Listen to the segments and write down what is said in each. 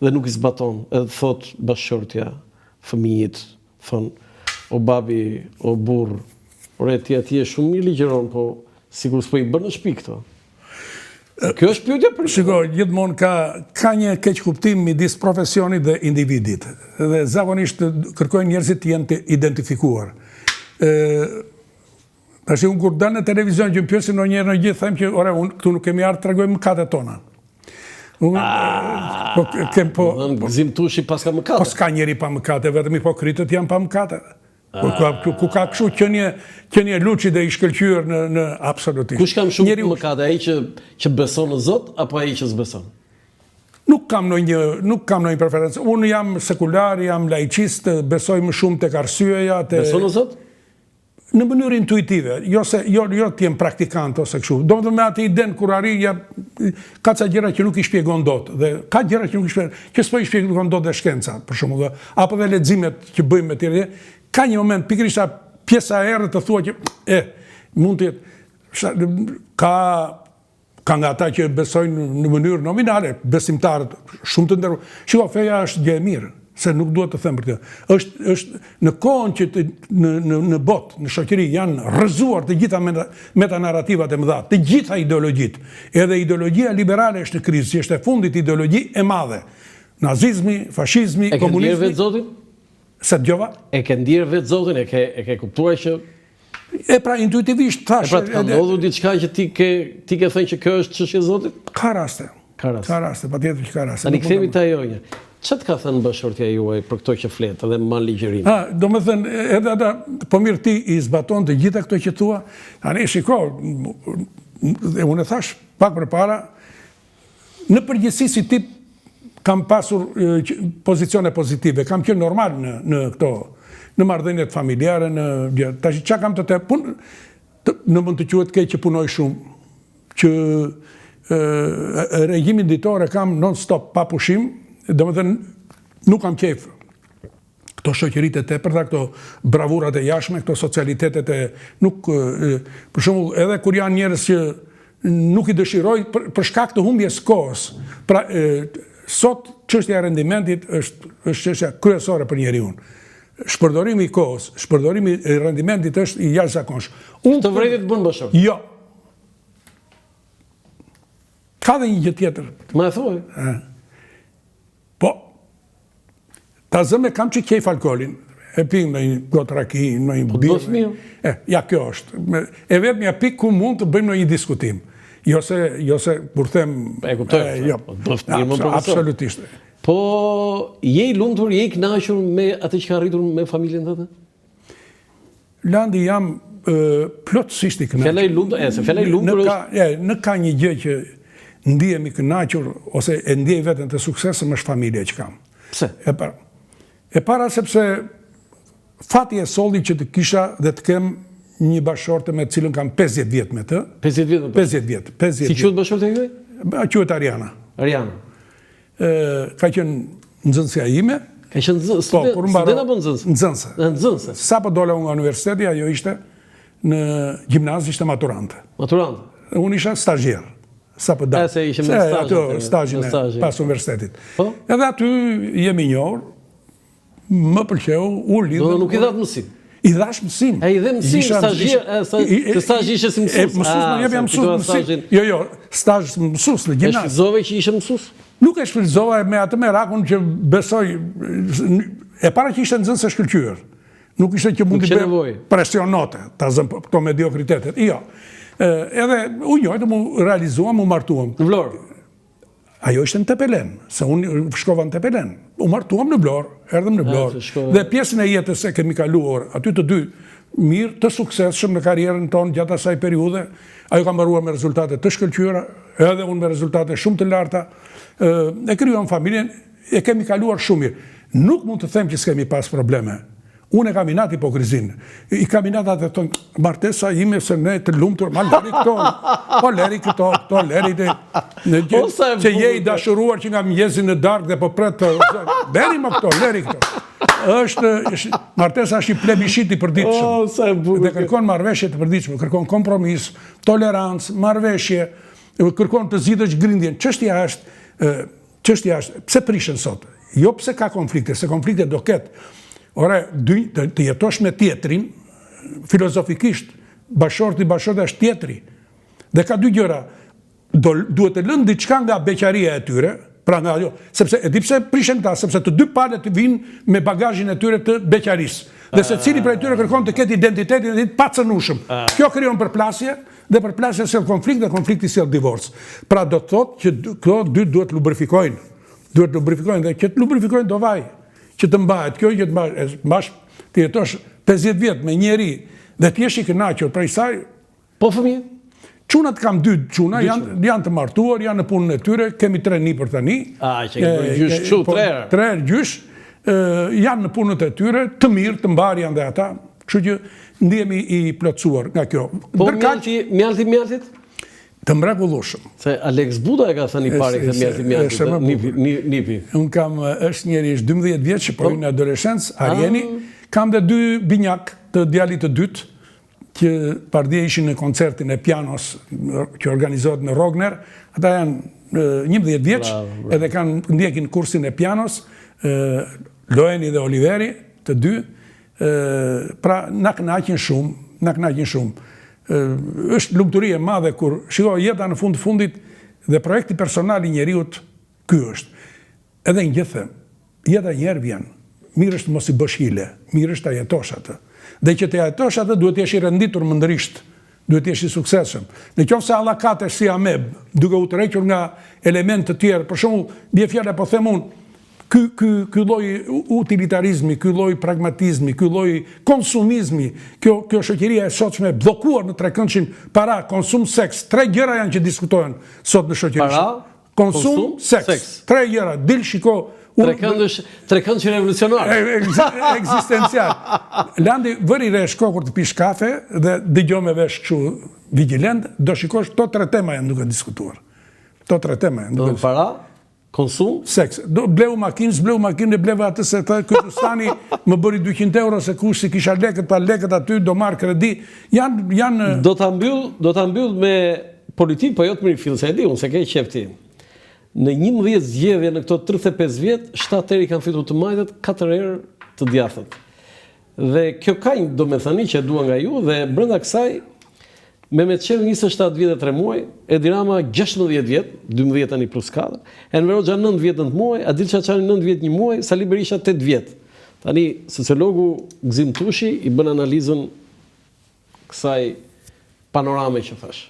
dhe nuk i zbaton, edhe thot bashkëshortja, fëmijët, thon, o babi, o burr, ore ti atje shumë i ligjëron, po sikur s'po i bën në shtëpi këto. Kjo është pyetja për shiko, gjithmonë ka një keq kuptim midis profesionit dhe individit. Dhe zakonisht kërkojnë njerëzit të jenë të identifikuar. Tash unë kur dal në televizion që më pyesin ndonjëherë në gjithë them që ore unë këtu nuk kemi ardhur të tregojmë mëkatet tona. Gëzim Tushi pas ka mëkate. Po s'ka njeri pa mëkate, vetëm hipokritët janë pa mëkate. Ku ka kështu qenie luçi dhe i shkëlqyer në absolutisht. Kush kam shumë mëkate, ai që beson në Zot apo ai që s'beson? Nuk kam ndonjë preferencë. Unë jam sekular, jam laicist, besoj më shumë tek arsyeja, Beson në Zot? Në mënyrë intuitive, jo të jem praktikant ose kështu. Domethënë me atë iden kur arri ka ca gjëra që nuk i shpjegon dot dhe ka gjëra që nuk i shpjegon, që s'po i shpjegon dot dhe shkenca, për shembull, apo dhe leximet që bëjmë me tjerë. Ka një moment pikërisht pjesa e errët të thua që mund të jetë ka nga ata që besojnë në mënyrë nominale, besimtarët shumë të nderuar. Shiko, feja është gjë e mirë. Se nuk duhet të them për këtë. Është në kohën që në botë, në shoqëri janë rrëzuar të gjitha metanarrativat e mëdha, të gjitha ideologjitë. Edhe ideologjia liberale është në krizë, si është e fundit ideologji e madhe. Nazizmi, fashizmi, komunizmi. E ke ndjerë vetë Zotin? Se dëgjova? E ke ndjerë vetë Zotin, e ke kuptuar që pra intuitivisht thash. Pra të ka ndodhur diçka që ti ke thënë që kjo është çështje e Zotit? Ka raste. Ka raste, patjetër që ka raste. Tani kthehemi te ajo. Ç'a të ka thënë bashkëshortja juaj për këto që flet edhe me ligjërim? Domethënë edhe ata, po mirë ti i zbaton të gjitha këto që thua. Tani shiko, unë thash pak përpara, në përgjithësi si tip kam pasur pozicione pozitive, kam qenë normal në këto, në marrëdhëniet familjare, tash çka kam të punë, në mund të quhet keq që punoj shumë, që regjimin ditore kam non stop pa pushim. Domethënë nuk kam qejf këto shoqëritë e tepërta, këto bravurat e jashtme, këto socialitetet për shembull, edhe kur janë njerëz që nuk i dëshiroj për shkak të humbjes kohës. Pra sot çështja e rendimentit është çështja kryesore për njeriu. Shpërdorimi i kohës, shpërdorimi i rendimentit është i jashtëzakonshëm. Të vërtetë bën bashkë. Jo. Ka dhe një gjë tjetër. Ma e thuaj. Po, ta zëme kam që kjejf alkoholin, e pim në një gotë raki, në një birë. Ja, kjo është. E vetë një pik ku mund të bëjmë në një diskutim. Jo se kur them... E kuptoj, absolutisht. Po, je i lumtur, je i kënaqur me atë që ka arritur me familjen tënde? Landi, jam plotësisht i kënaqur. Fjala i lumtur është... Në ka një gjë që ndihemi kënaqur ose e ndjej veten të suksesshëm është familja që kam. Pse? E para sepse fati e solli që të kisha dhe të kem një bashkëshorte me të cilën kam 50 vjet me të. 50 vjet? Si quhet bashkëshortja juaj? Quhet Ariana. Ariana. Ka qenë nxënësja ime. Ka qenë student apo nxënëse? Nxënëse. Nxënëse. Sapo dola unë nga universiteti, ajo ishte në gjimnaz, ishte maturante. Maturante. Unë isha stazhier. Sa për dalë. Se ishte me stazhin pas universitetit. Edhe aty jemi njohur, më pëlqeu, u lidhëm. Do nuk i dhatë mësim? I dhash mësim. E i dhe mësim, stazhi ishe si mësus? Mësus në jepja mësus. Jo, stazh mësus në gjimnaz. E shfrytëzove që ishe mësus? Nuk e shfrytëzova me atë merakun që besoj, e para që ishte nxënëse shkëlqyer. Nuk ishte që mundi bëj presionote, ta zëm këto mediokritetet. Jo. Edhe u njojtë, mu realizuam, mu martuam. Në Vlorë? Ajo ishte në Tepelen, se unë shkova në Tepelen. U martuam në Vlorë, erdhëm në Vlorë. Dhe pjesën e jetës e kemi kaluar, aty të dy, mirë, të suksesshëm në karrierën tonë gjatë asaj periudhe. Ajo ka mbaruar me rezultate të shkëlqyera, edhe unë me rezultate shumë të larta. E krijuam familjen, e kemi kaluar shumë mirë. Nuk mund të them që s'kemi pas probleme. Unë e kam inat hipokrizin. I kam inat atë të tonë, martesa ime se ne të lumtur, ma leri këto, po leri këto, leri të... Që je i dashuruar që nga mjezin në darkë dhe po pret të... Leri më këto, leri këto. Martesa është i plebishit i përditshëm. Dhe kërkon marrëveshje të përditshme, kërkon kompromis, tolerancë, marrëveshje, kërkon të zgjidhësh grindjen. Çështja është çështja është, pse prishen sot? Jo pse ka konflikte, se konflikte do ketë. Ore, të jetosh me tjetrin, filozofikisht, bashorti është tjetri. Dhe ka dy gjëra, duhet të lënë diçka nga beqaria e tyre, pra nga ajo, sepse e di pse prishen ta, sepse të dy palët vinë me bagazhin e tyre të beqarisë. Dhe se cili prej tyre kërkon të ketë identitetin e pa cënushëm. Kjo krijon përplasje, dhe përplasja sjell konflikt dhe konflikti sjell divorc. Pra do të thotë që këto dy duhet lubrifikojnë. Duhet lubrifikojnë dhe që të lubrifikojnë do vaj, që të mbahet. Kjo që të mbash të jetosh 50 vjet me njeri dhe të jesh i kënaqur prej saj. Po fëmijë. Çunat kam 2 çuna, janë të martuar, janë në punën e tyre, kemi 3 nipër tani. Që kemi gjysh kështu 3 herë. 3 herë gjysh, janë në punët e tyre, të mirë, të mbar janë dhe ata, kështu që ndihemi i plotësuar nga kjo. Po mjaltit? Të mrekullueshëm. Se Alex Buda e ka thënë pari këtë mjaltit, nipi. Unë kam, është njeri, është 12 vjeç, po në adoleshencë, Arjeni, kam dhe 2 binjak të djalit të dytë, që pardje ishin në koncertin e pianos që organizohet në Rogner, ata janë 11 vjeç, edhe kanë ndjekin kursin e pianos, Loeni dhe Oliveri, të dy, pra na kënaqin shumë. Është lumturi e madhe kur shiko jeta në fundit dhe projekti personal i njeriut ky është. Edhe në gjithë, jeta njerë vjen, mirë është mos i bësh hile, mirë është ta jetosh atë. Dhe që të jetosh atë duhet jesh i renditur mëndërisht, duhet jesh i suksesshëm. Në qoftë se Allah ka të si ameb, duke u tërhequr nga elementë të tjerë, për shembull, bie fjala po them unë, ky lloj utilitarizmi, ky lloj pragmatizmi, ky lloj konsumizmi, kjo shoqëria e sotshme e bllokuar në trekëndshin para, konsum, seks, 3 gjëra janë që diskutohen sot në shoqëri. Para, konsum, seks. 3 gjëra, dil shiko. Trekëndsh revolucionar. Ekzistencial. Landi vëri re shko kur të pish kafe dhe dëgjoj me vesh kështu vigjilent, do shikosh to 3 tema janë duke diskutuar. To 3 tema janë duke. Para, konsum, seks. Bleu makinë, bleva atë se ky Rustani më bëri 200 euro se kush si kisha lekët, pa lekët aty do marr kredi. Janë do ta mbyll me politikë, po jo të mirë fill se e di unë se ke qefti. Në 11 zgjedhje në këto 35 vjet, 7 herë i kanë fitur të majtët, 4 herë të djathët. Dhe kjo ka një domethënie që e dua nga ju dhe brenda kësaj Mehmet Çevi 27 vjet e 3 muaj, Edi Rama 16 vjet, 12 tani plus 4, Enver Hoxha 9 vjet 9 muaj, Adil Çaçani 9 vjet 1 muaj, Sali Berisha 8 vjet. Tani sociologu Gzim Tushi i bën analizën kësaj panorame që thash.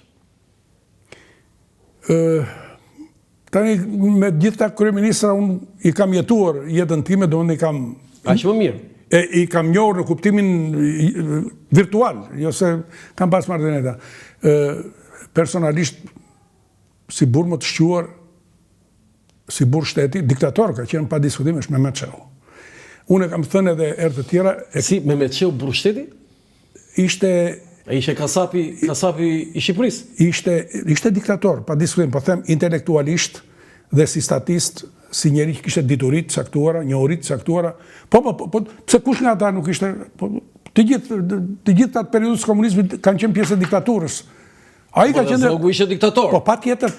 Tani me gjitha kryeministra unë i kam jetuar jetën time, do unë i kam... Aq më mirë. I kam njohur në kuptimin virtual, jo se kam pas marrëdhënia. Personalisht, si burr më të shquar, si burr shteti, diktator ka qenë pa diskutim është Mehmet Çeu. Unë kam thënë edhe herë të tjera... Si Mehmet Çeu burr shteti? Ishte kasapi i Shqipërisë? Ishte diktator, pa diskutim, po them intelektualisht dhe si statist, si njeri që kishte diturit caktuara, njohurit caktuara. Po, pse kush nga ata nuk ishte... Të gjithë atë periudhës komunizmit kanë qenë pjesë e diktaturës. Zogu ishte diktator. Po, patjetër.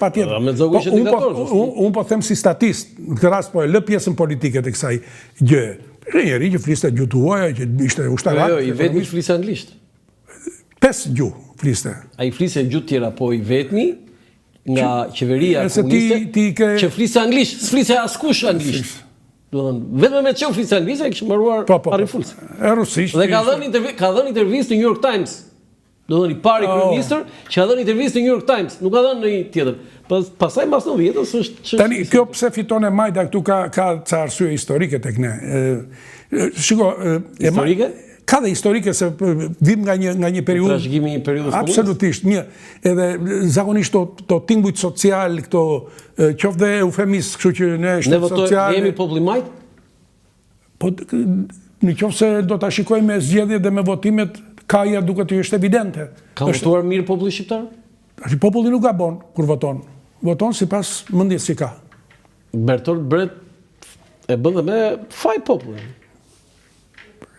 Zogu ishte diktator. Unë po them si statist, në këtë rast po e lë pjesën politike të kësaj gjë. Njeri që fliste gjuhë tuaja, që ishte ushtarak. Jo, i vetmi fliste anglisht. 5 gjuhë fliste. A i fliste gjuhë tjera, po i vetmi nga qeveria komuniste që fliste anglisht, s'fliste askush anglisht. Vetëm me Çeu fliste anglisht, e kishë mbaruar parifulse. Rusisht. Dhe ka dhënë intervistë në New York Times. Do thënë i pari kryeministër që ka dhënë intervistë në New York Times, nuk ka dhënë në një tjetër. Pastaj mbas 90-s është tani kjo pse fiton e Majda këtu ka ca arsye historike tek ne. Shiko, historike? Ka dhe historike se vim nga një periudhë. Trashëgimi i periudhës komuniste. Absolutisht, edhe zakonisht to tingujt social, këto qoftë dhe eufemist, kështu që ne ne votojmë, jemi populli majt? Po në qoftë se do ta shikojmë me zgjedhjet dhe me votimet, kaja duket të është evidente. Ka votuar mirë populli shqiptar? Populli nuk gabon kur voton. Voton sipas mendjes që ka. Bertolt Brecht e bën me faj popullin.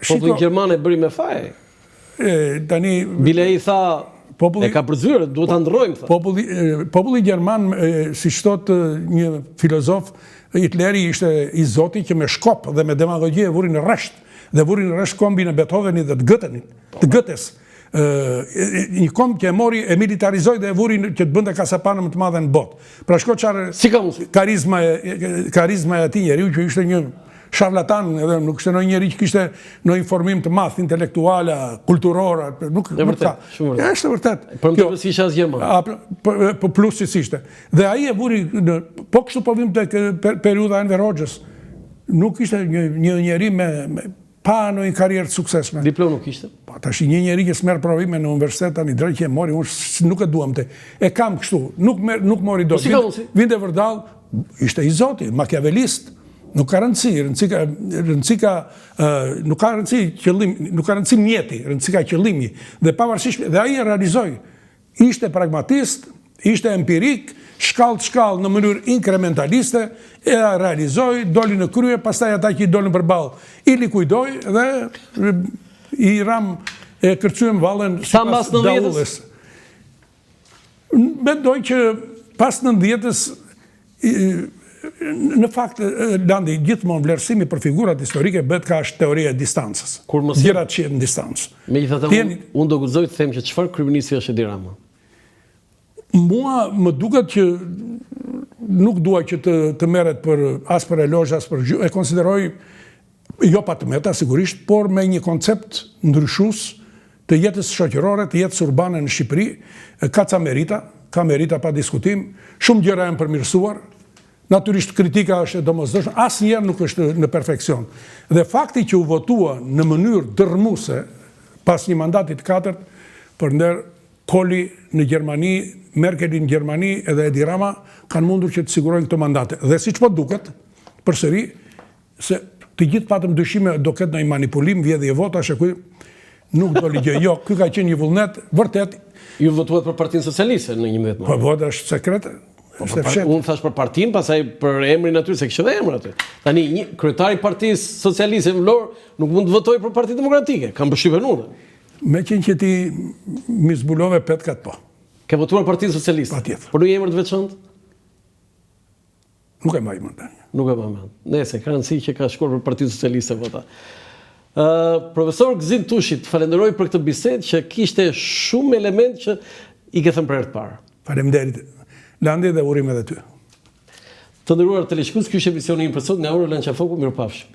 Populli gjerman e bëri me faj. Tani bile i tha E ka përzyrë, duhet të ndrojmë, thë. Populli Gjerman, si thot një filozof, Hitleri ishte i Zoti që me shkop dhe me demagogji e vuri në rresht, dhe vuri në rresht kombin e Beethovenit dhe të Goethes. Një komb që e mori, e militarizoi dhe e vuri që të bënte kasapanën më të madhe në botë. Pra shko qarë karizma e ati njeriu që ishte një sharlatan, edhe nuk ishte ndonjë njeri që kishte në informim të madh, intelektuala, kulturora, nuk ka. Është vërtet. Për më të përsi isha as Gjerman. Po plus që ishte. Dhe ai e vuri, po kështu po vim të periudha Enver Hoxhës, nuk ishte një njeri me pa në një karierë të suksesme. Diplom nuk ishte? Pa, tash një njeri që s'merr provime në universitet tani drejt që e mori, unë nuk e duam të. E kam kështu, nuk mori dot. Vinte vërdall, ishte i Zotit, makiavelist. Nuk ka rëndësi, nuk ka rëndësi qëllimi, nuk ka rëndësi mjeti, rëndësi ka qëllimi. Dhe pavarësisht, dhe ai e realizoi. Ishte pragmatist, ishte empirik, shkallë në mënyrë inkrementaliste, e realizoi, doli në krye, pastaj ata që i dolën përballë, i likuidoi dhe i ram e kërcyem vallën sipas Daullës. Mendoj që pas 90-s në fakt, Landi, gjithmonë vlerësimi për figurat historike bëhet ka është teoria e distancës. Gjërat që në distancë. Megjithatë, unë do guxoj të them që çfarë kryeministri është Edi Rama. Mua më duket që nuk dua që të merret as për elozh, as për gjë, e konsideroj jo pa të meta sigurisht, por me një koncept ndryshues të jetës shoqërore, të jetës urbane në Shqipëri, ka merita pa diskutim, shumë gjëra janë përmirësuar. Natyrisht kritika është domosdoshme, asnjëherë nuk është në perfekcion. Dhe fakti që u votua në mënyrë dërmuese pas një mandati të katërt përnder Koli në Gjermani, Merkeli në Gjermani edhe Edi Rama kanë mundur që të sigurojnë këto mandate. Dhe siç po duket, përsëri se të gjithë patëm dyshime do ketë ndonjë manipulim, vjedhje votash e nuk do ligjë. Jo, ky ka qenë një vullnet vërtet. Ju votuat për Partinë Socialiste në 11 Po vota është sekrete. Unë thash për partinë, pastaj për emrin aty, se kishte dhe emër aty. Tani kryetari i Partisë Socialiste në Vlorë nuk mund të votojë për Partinë Demokratike. Kam përshtypjen unë. Me qenë që ti mi zbulove petkat po. Ke votuar Partinë Socialiste? Patjetër. Por një emër të veçantë? Nuk e mbaj mend tani. Nuk e mbaj mend. Nëse ka rëndësi që ka shkuar për Partinë Socialiste vota. Profesor Gzim Tushit, falenderoj për këtë bisedë që kishte shumë element që i ke thënë për herë të parë. Faleminderit. Landi dhe urim edhe ty. Të nderuar teleshikues, ky është emisioni im për sot nga Ora Lançafoku, mirupafshim.